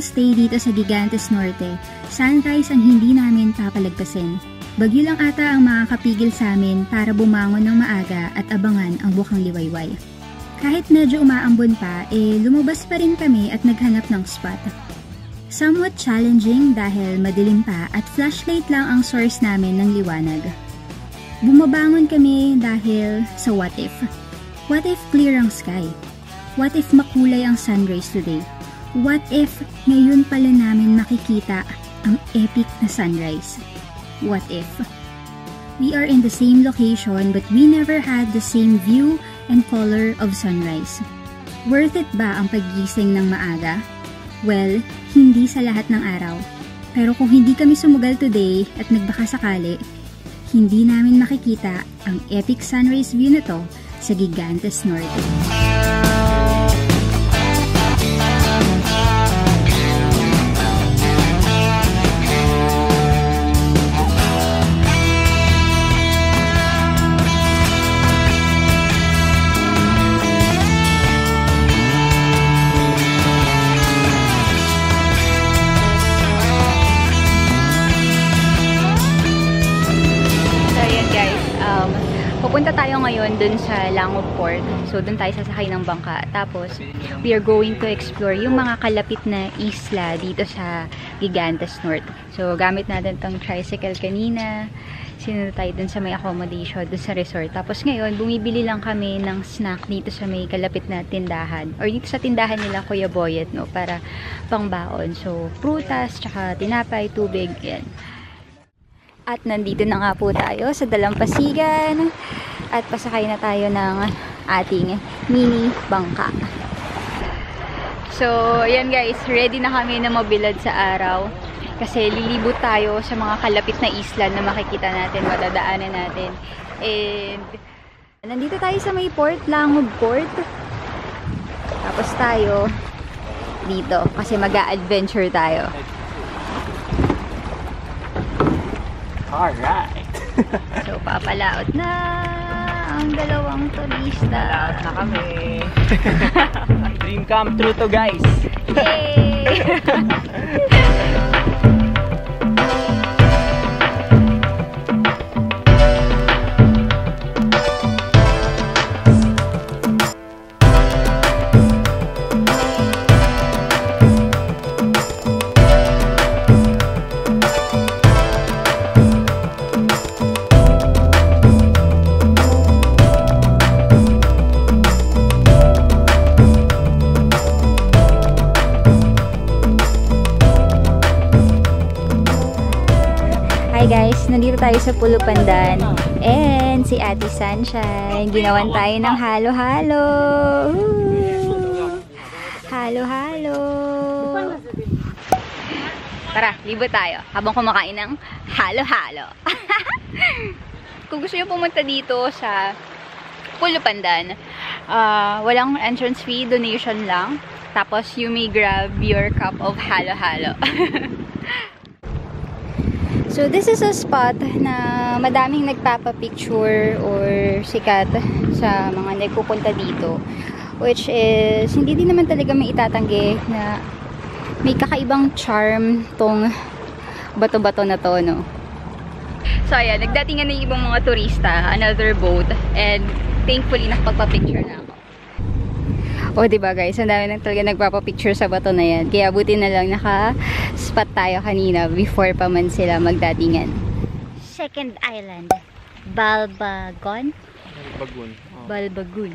stay dito sa Gigantes Norte, sunrise ang hindi namin papalagpasin. Bagyo lang ata ang makakapigil sa amin para bumangon ng maaga at abangan ang Bukang Liwayway. Kahit medyo umaambon pa, lumabas pa rin kami at naghanap ng spot. Somewhat challenging dahil madilim pa at flashlight lang ang source namin ng liwanag. Bumabangon kami dahil sa what if. What if clear ang sky? What if makulay ang sunrise today? What if ngayon pala namin makikita ang epic na sunrise? What if? We are in the same location but we never had the same view and color of sunrise. Worth it ba ang paggising ng maaga? Well, hindi sa lahat ng araw. Pero kung hindi kami sumugal today at nagbaka sakali, hindi namin makikita ang epic sunrise view na to sa Gigantes Norte. Pupunta tayo ngayon dun sa Langob Port. So, dun tayo sasakay ng bangka. Tapos, we are going to explore yung mga kalapit na isla dito sa Gigantes Norte. So, gamit natin tong tricycle kanina. Sinunod tayo dun sa may accommodation, dun sa resort. Tapos ngayon, bumibili lang kami ng snack dito sa may kalapit na tindahan. Or dito sa tindahan nila Kuya Boyet, no? Para pangbaon. So, prutas, tsaka tinapay, tubig, yan. At nandito na nga po tayo sa Dalampasigan at pasakay na tayo ng ating mini bangka. So, ayan guys, ready na kami na mabilad sa araw kasi lilibot tayo sa mga kalapit na isla na makikita natin, madadaanan natin. And nandito tayo sa may port, Langob Port. Tapos tayo dito kasi mag-a-adventure tayo. Alright. So, papalaot na ang dalawang turista. Papalaot na kami. Dream come true to, guys. Yay! Hi guys, nandito tayo sa Pulo Pandan and si Ate Sunshine, ginawan tayo ng halo-halo. Halo-halo. Tara, libot tayo habang kumakain ng halo-halo. Kung gusto nyo pumunta dito sa Pulo Pandan, walang entrance fee, donation lang. Tapos you may grab your cup of halo-halo. So, this is a spot na madaming nagpapapicture or sikat sa mga nagpupunta dito. Which is, hindi din naman talaga may itatanggi na may kakaibang charm tong bato-bato na to, no? So, ayan, nagdatingan na yung ibang mga turista, another boat, and thankfully, nakapagpapicture na ako. O, diba guys, ang dami na talaga nagpapapicture sa bato na yan. Kaya buti na lang naka-spot tayo kanina before pa man sila magdatingan. Second island. Balbagon? Balbagun. Oh. Balbagun.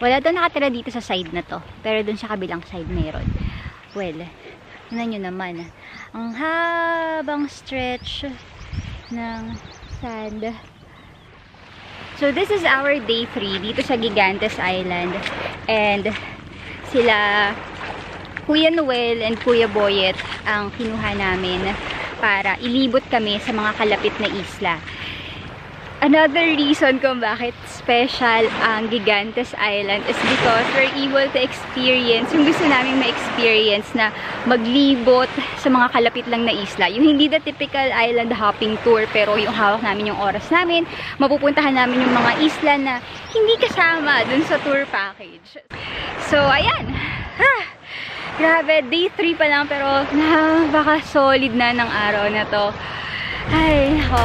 Wala doon nakatira dito sa side na to. Pero doon sa kabilang side mayroon. Well, tignan nyo naman. Ang habang stretch ng sand. So, this is our day 3 dito sa Gigantes Island. And sila, Kuya Noel and Kuya Boyet ang kinuha namin para ilibot kami sa mga kalapit na isla. Another reason kung bakit special ang Gigantes Island is because we're able to experience, yung gusto namin ma-experience na maglibot sa mga kalapit lang na isla. Yung hindi the typical island hopping tour, pero yung hawak namin yung oras namin, mapupuntahan namin yung mga isla na hindi kasama dun sa tour package. So, ayan. Grabe, day 3 pa lang pero baka solid na ng araw na to. Ay, nako.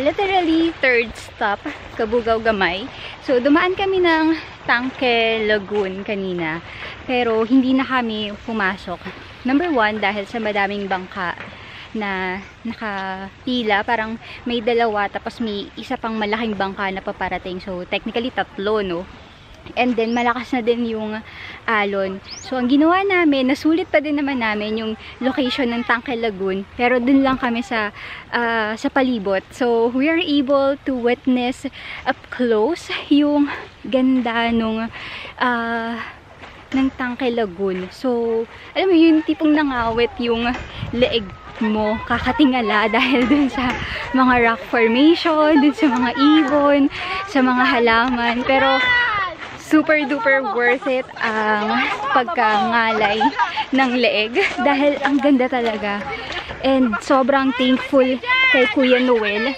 Literally third stop, Cabugao Gamay. So dumaan kami ng Tangke Lagoon kanina, pero hindi na kami pumasok. Number 1, dahil sa madaming bangka na nakapila, parang may dalawa tapos may isa pang malaking bangka na paparating. So technically 3, no? And then, malakas na din yung alon. So, ang ginawa namin, nasulit pa din naman namin yung location ng Tangke Lagoon. Pero dun lang kami sa palibot. So, we are able to witness up close yung ganda ng Tangke Lagoon. So, alam mo, yung tipong nangawit yung leeg mo, kakatingala dahil dun sa mga rock formation, dun sa mga ibon, sa mga halaman. Pero, super duper worth it ang pagkangalay ng leeg dahil ang ganda talaga. And sobrang thankful kay Kuya Noel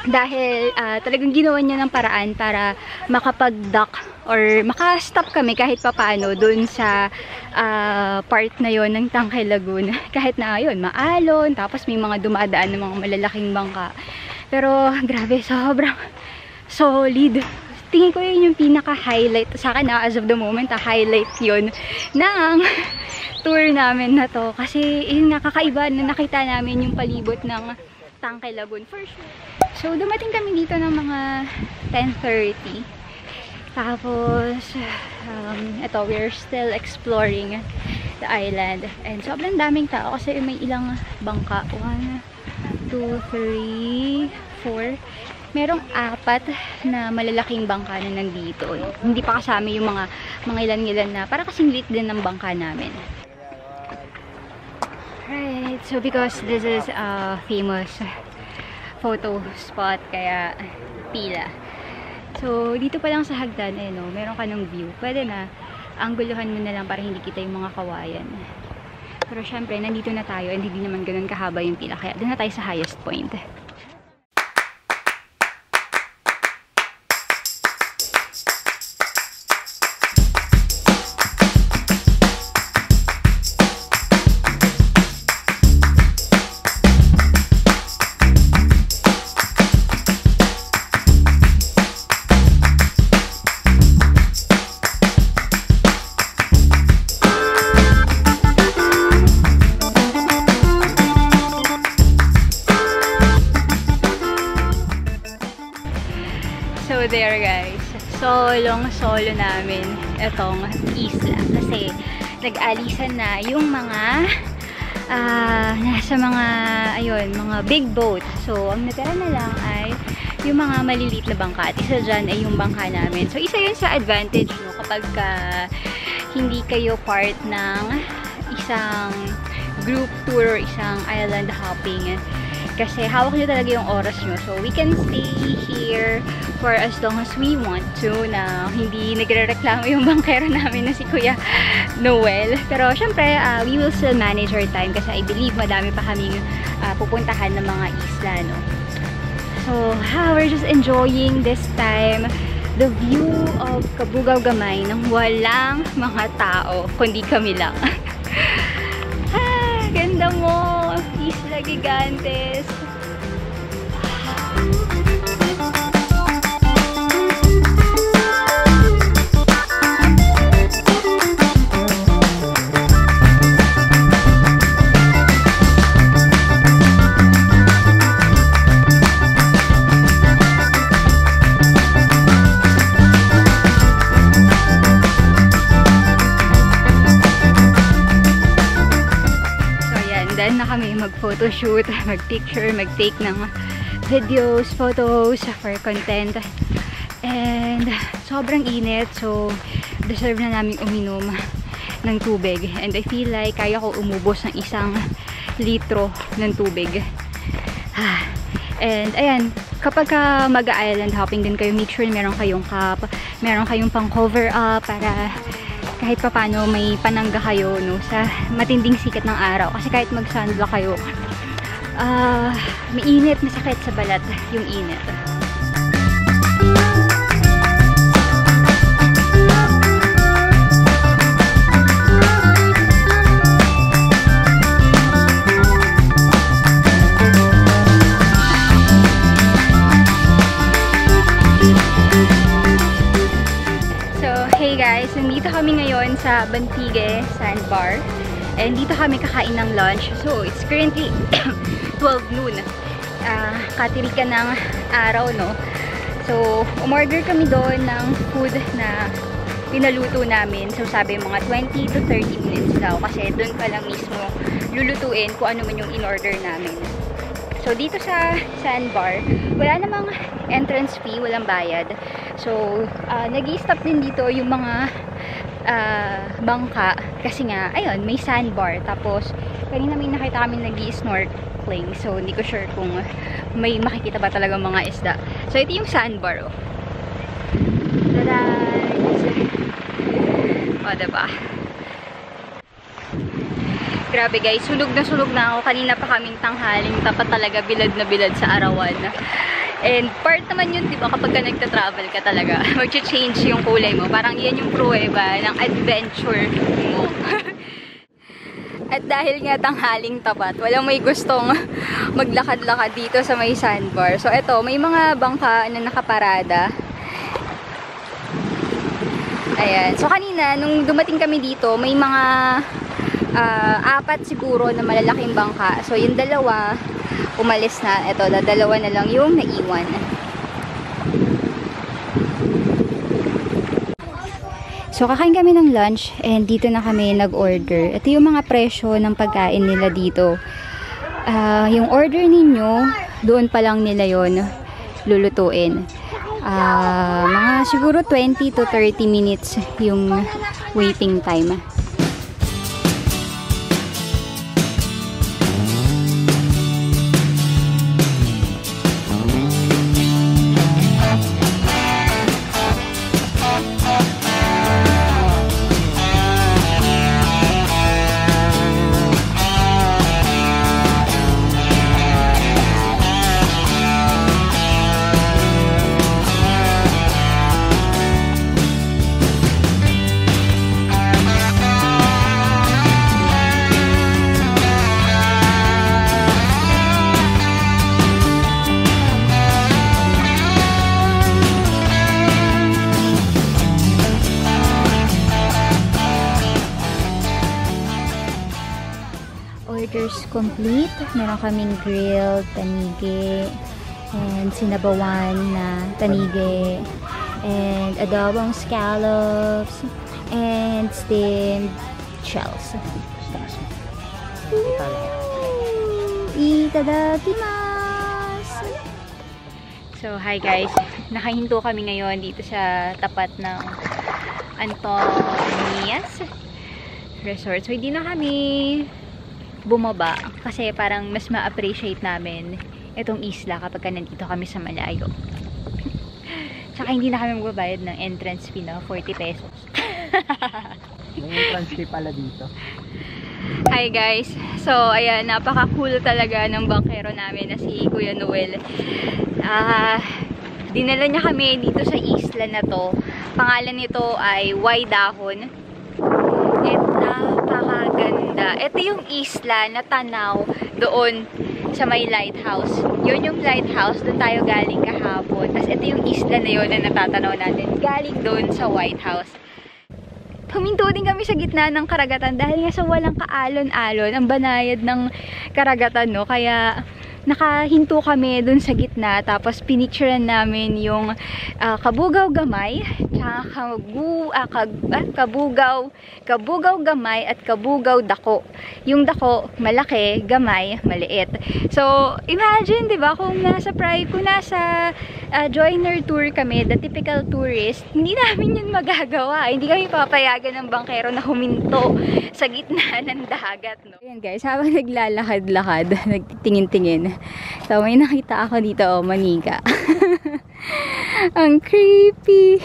dahil talagang ginawa niya ng paraan para makapag-dock or makastop kami kahit papaano dun sa part na yon ng Tangke Lagoon. Kahit na yun, maalon, tapos may mga dumadaan ng mga malalaking bangka. Pero grabe, sobrang solid. Tingin ko yun yung pinaka-highlight sa akin na as of the moment, highlight yun ng tour namin na to. Kasi yun nga, kakaiba na nakita namin yung palibot ng Tangke Lagoon for sure. So dumating kami dito ng mga 10:30. Tapos ito, we're still exploring the island. And sobrang daming tao kasi may ilang bangka. 1, 2, 3, 4. Merong 4 na malalaking bangka na nandito. Hindi pa kasama yung mga ilan-ilan na para kasing lit din ng bangka namin. Right, so because this is a famous photo spot, kaya pila. So, dito pa lang sa hagdan, no, meron ka ng view. Pwede na, angguluhan mo na lang para hindi kita yung mga kawayan. Pero syempre, nandito na tayo, and hindi naman ganun kahaba yung pila. Kaya doon na tayo sa highest point. So there guys, solong-solo namin itong isla kasi nag-alisan na yung mga nasa mga mga big boat. So ang natira na lang ay yung mga maliliit na bangka at isa dyan ay yung bangka namin. So isa yun sa advantage, no, kapag hindi kayo part ng isang group tour or isang island hopping. Kasi hawak nyo talaga yung oras nyo. So, we can stay here for as long as we want to na hindi nagre-reklamo yung bangkero namin na si Kuya Noel. Pero, syempre, we will still manage our time kasi I believe madami pa kaming pupuntahan ng mga isla, no? So, we're just enjoying this time the view of Cabugao Gamay nang walang mga tao, kundi kami lang. Ganda mo! Isla Gigantes! handa na kami mag-photoshoot, mag-picture, mag-take ng videos, photos for content. And sobrang init, so deserve na namin uminom ng tubig. And I feel like kaya ko umubos ng 1 litro ng tubig. And ayan, kapag mag-island hopping din kayo, make sure meron kayong cup, meron kayong pang cover up para kahit pa paano may panangga kayo, no, sa matinding sikat ng araw. Kasi kahit mag-sunblock kayo, may init, masakit sa balat yung init. Guys, nandito kami ngayon sa Bantigue Sandbar and dito kami kakain ng lunch. So, it's currently 12 noon. Katirika ng araw, no? So, umorder kami doon ng food na pinaluto namin. So, sabi mga 20 to 30 minutes daw kasi doon pa lang mismo lulutuin kung ano man yung in-order namin. So, dito sa Sandbar, wala namang entrance fee, walang bayad. So, nag-i-stop din dito yung mga bangka kasi nga, ayun, may sandbar. Tapos, kanina may nakita kami nag-i-snorkeling. So, hindi ko sure kung may makikita ba talaga mga isda. So, ito yung sandbar, oh. Tada! O, diba? Grabe guys, sunog na ako. Kanina pa kaming tanghaling, tapat talaga, bilad na bilad sa arawan. And part naman yun, diba, kapag ka nagta-travel ka talaga, mag-change yung kulay mo. Parang yan yung pruweba ng adventure mo. At dahil nga tanghaling tapat, walang may gustong maglakad-lakad dito sa may sandbar. So eto, may mga bangka na nakaparada. Ayan. So kanina, nung dumating kami dito, may mga 4 siguro na malalaking bangka. So yung 2 umalis na. Ito, 2 na lang yung naiwan. So kakain kami ng lunch and dito na kami nag-order. Ito yung mga presyo ng pagkain nila dito. Yung order ninyo, doon pa lang nila yon lulutuin. Mga siguro 20 to 30 minutes yung waiting time. Orders complete. Meron kaming grilled tanige and sinabawan na tanige and adobong scallops and steamed shells. Itadakimasu! So, hi guys. Nakahinto kami ngayon dito sa tapat ng Antonias Resort. So, hindi na kami bumaba kasi parang mas ma-appreciate namin itong isla kapag nandito kami sa malayo. Tsaka hindi na kami magbabayad ng entrance fee na 40 pesos. May entrance fee pala dito. Hi guys! So, ayan, napaka-cool talaga ng bangkero namin na si Kuya Noel. Dinala niya kami dito sa isla na to. Pangalan nito ay Waidahon. At napakaganda. Ito yung isla na tanaw doon sa may lighthouse. Yun yung lighthouse. Doon tayo galing kahapon. Tapos ito yung isla na yun na natatanaw natin. Galing doon sa White House. Huminto din kami sa gitna ng karagatan dahil nga sa walang kaalon-alon ang banayad ng karagatan, no? Kaya nakahinto kami dun sa gitna, tapos pinicturean namin yung Kabugaw Gamay, Kabugaw Gamay at Kabugaw Dako. Yung Dako malaki, Gamay maliit. So imagine, 'di ba, kung nasa joiner tour kami, the typical tourist, hindi namin yun magagawa. Hindi kami papayagan ng bangkero na huminto sa gitna ng dagat, no? Ayan guys, habang naglalakad-lakad, nagtitingin-tingin. So may nakita ako dito, manika. Ang creepy.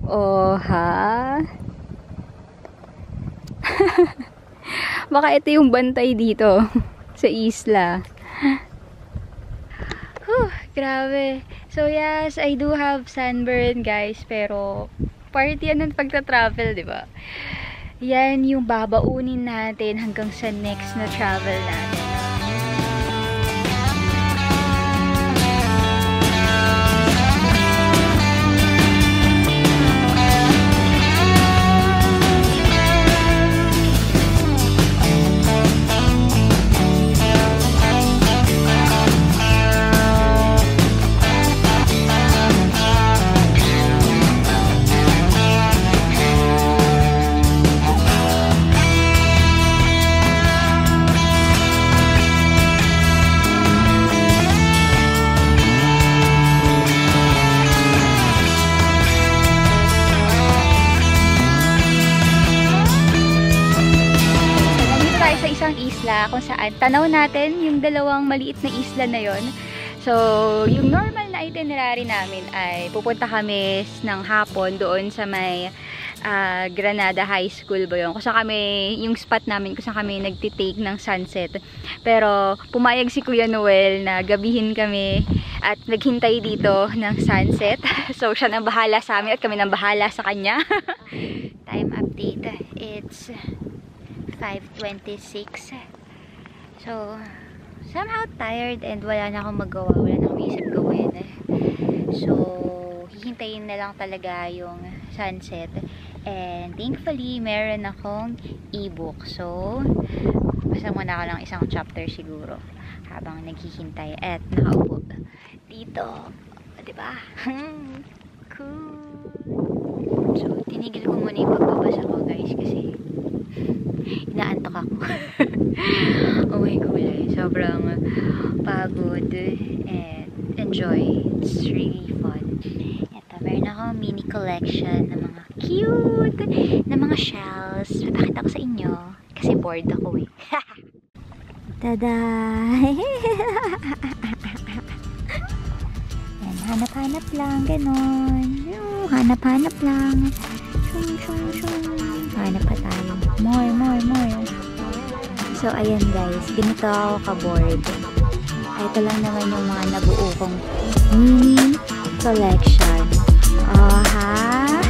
Oh, ha? Baka ito yung bantay dito sa isla. Grabe. So yes, I do have sunburn guys, pero part yan ng pagta-travel, di ba? Yan yung babaunin natin hanggang sa next na travel natin. Isla kung saan tanaw natin yung dalawang maliit na isla na yon. So yung normal na itinerary namin ay pupunta kami ng hapon doon sa may Granada High School ba yun, kung saan kami, yung spot namin kung saan kami nagtitake ng sunset. Pero pumayag si Kuya Noel na gabihin kami at naghintay dito ng sunset. So siya nang bahala sa amin at kami nang bahala sa kanya. Time update, it's 5:26. So, somehow tired and wala na akong magawa. Wala na akong isip gawin. So, hihintayin na lang talaga yung sunset. And thankfully, meron akong ebook. So, basta muna ako ng isang chapter siguro habang naghihintay at nakaupo dito. Diba? Cool. So, tinigil ko muna yung pagbabasa ko guys kasi inaantok ako. Oh my God, sobrang pagod and enjoy. It's really fun. Ito, meron ako mini collection ng mga cute na mga shells. Papakita ko sa inyo kasi bored ako eh. Tada! Yan, hanap-hanap lang, ganon. Hanap-hanap lang. Hanap pa tayo. More. So, ayan guys. Ganito ako ka-board. Ito lang naman yung mga nabuo kong mini collection. Oh, ha?